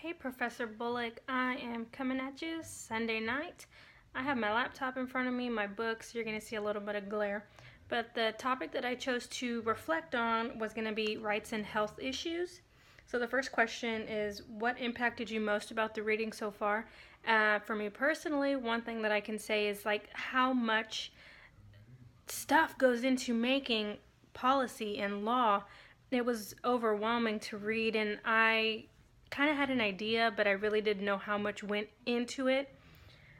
Hey, Professor Bullock, I am coming at you Sunday night. I have my laptop in front of me, my books. You're going to see a little bit of glare. But the topic that I chose to reflect on was going to be rights and health issues. So, the first question is, what impacted you most about the reading so far? For me personally, one thing that I can say is like how much stuff goes into making policy and law. It was overwhelming to read, and I kind of had an idea, but I really didn't know how much went into it.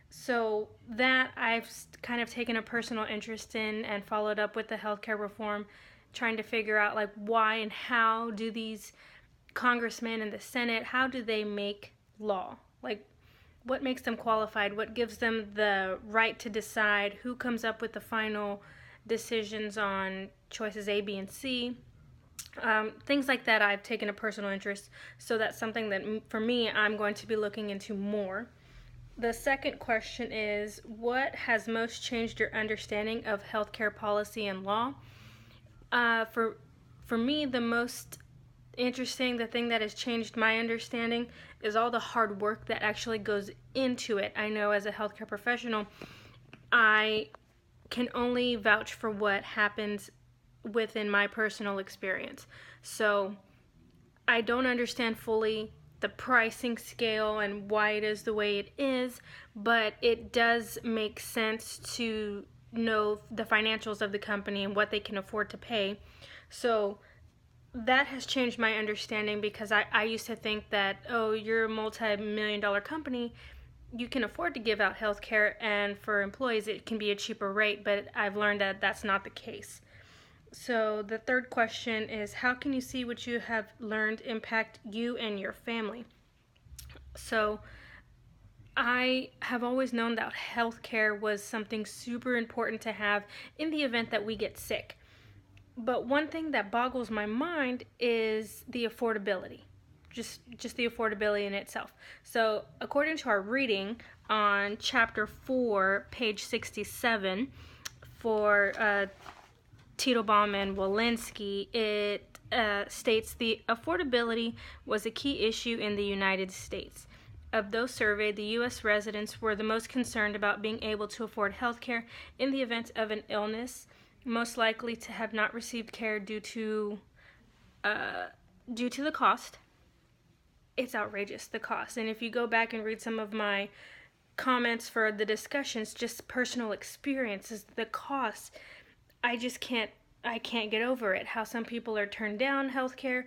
So that I've kind of taken a personal interest in and followed up with the healthcare reform, trying to figure out like why and how do these congressmen and the Senate, how do they make law? Like what makes them qualified? What gives them the right to decide who comes up with the final decisions on choices A, B, and C? Things like that I've taken a personal interest, so that's something that for me I'm going to be looking into more. The second question is, what has most changed your understanding of healthcare policy and law? For me, the most interesting, the thing that has changed my understanding is all the hard work that actually goes into it. I know as a healthcare professional, I can only vouch for what happens within my personal experience. So I don't understand fully the pricing scale and why it is the way it is, but it does make sense to know the financials of the company and what they can afford to pay. So that has changed my understanding because I used to think that, oh, you're a multi-million-dollar company, you can afford to give out health care, and for employees it can be a cheaper rate, but I've learned that that's not the case. So the third question is, how can you see what you have learned impact you and your family? So I have always known that healthcare was something super important to have in the event that we get sick. But one thing that boggles my mind is the affordability. Just the affordability in itself. So, according to our reading on chapter 4, page 67, for Teitelbaum and Walensky, it states the affordability was a key issue in the United States. Of those surveyed, the U.S. residents were the most concerned about being able to afford health care in the event of an illness, most likely to have not received care due to the cost. It's outrageous, the cost. And if you go back and read some of my comments for the discussions, just personal experiences, the cost, I can't get over it. How some people are turned down healthcare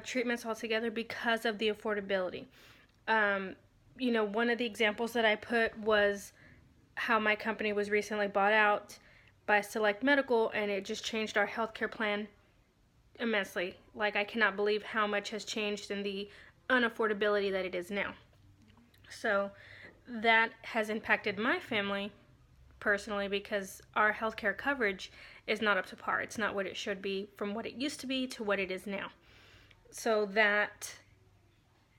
treatments altogether because of the affordability. One of the examples that I put was how my company was recently bought out by Select Medical, and it just changed our healthcare plan immensely. Like, I cannot believe how much has changed in the unaffordability that it is now. So that has impacted my family personally because our healthcare coverage is not up to par. It's not what it should be from what it used to be to what it is now. So that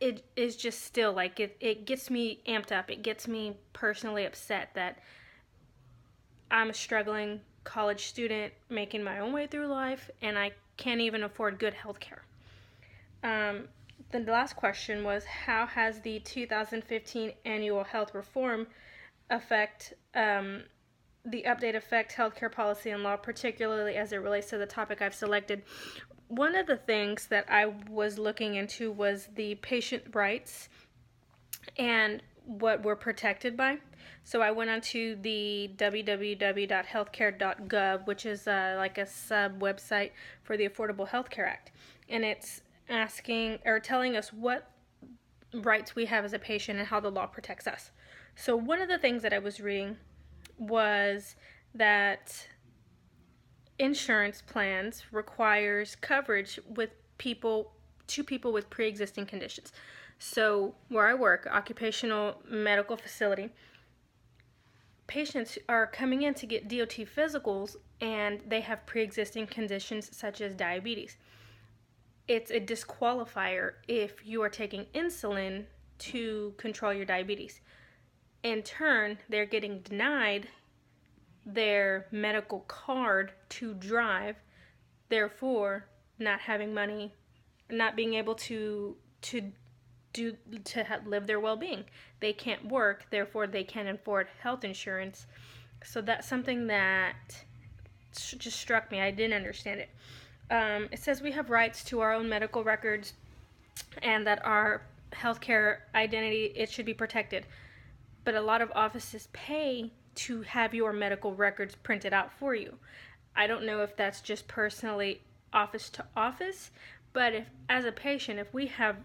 it is just still like it gets me amped up. It gets me personally upset that I'm a struggling college student making my own way through life and I can't even afford good health care. The last question was, how has the 2015 annual health reform affect the update affect healthcare policy and law, particularly as it relates to the topic I've selected? One of the things that I was looking into was the patient rights and what we're protected by. So I went onto the www.healthcare.gov, which is like a sub website for the Affordable Health Care Act, and it's asking or telling us what rights we have as a patient and how the law protects us. So one of the things that I was reading was that insurance plans requires coverage with people with pre-existing conditions. So where I work, occupational medical facility, patients are coming in to get DOT physicals and they have pre-existing conditions such as diabetes. It's a disqualifier if you are taking insulin to control your diabetes. In turn, they're getting denied their medical card to drive, therefore not having money, not being able to live their well-being. They can't work, therefore they can't afford health insurance. So that's something that just struck me. I didn't understand it. It says we have rights to our own medical records and that our healthcare identity, it should be protected. But a lot of offices pay to have your medical records printed out for you. I don't know if that's just personally office to office, but if, as a patient, if we have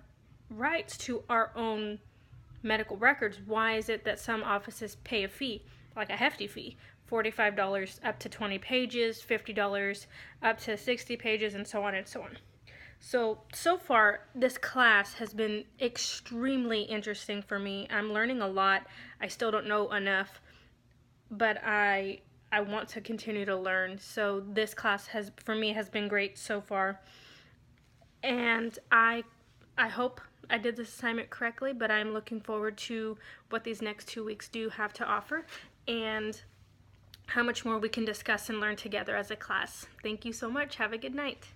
rights to our own medical records, why is it that some offices pay a fee, like a hefty fee, $45 up to 20 pages, $50 up to 60 pages, and so on and so on. So far, this class has been extremely interesting for me. I'm learning a lot. I still don't know enough, but I want to continue to learn. So this class for me has been great so far. And I hope I did this assignment correctly, but I'm looking forward to what these next 2 weeks do have to offer and how much more we can discuss and learn together as a class. Thank you so much. Have a good night.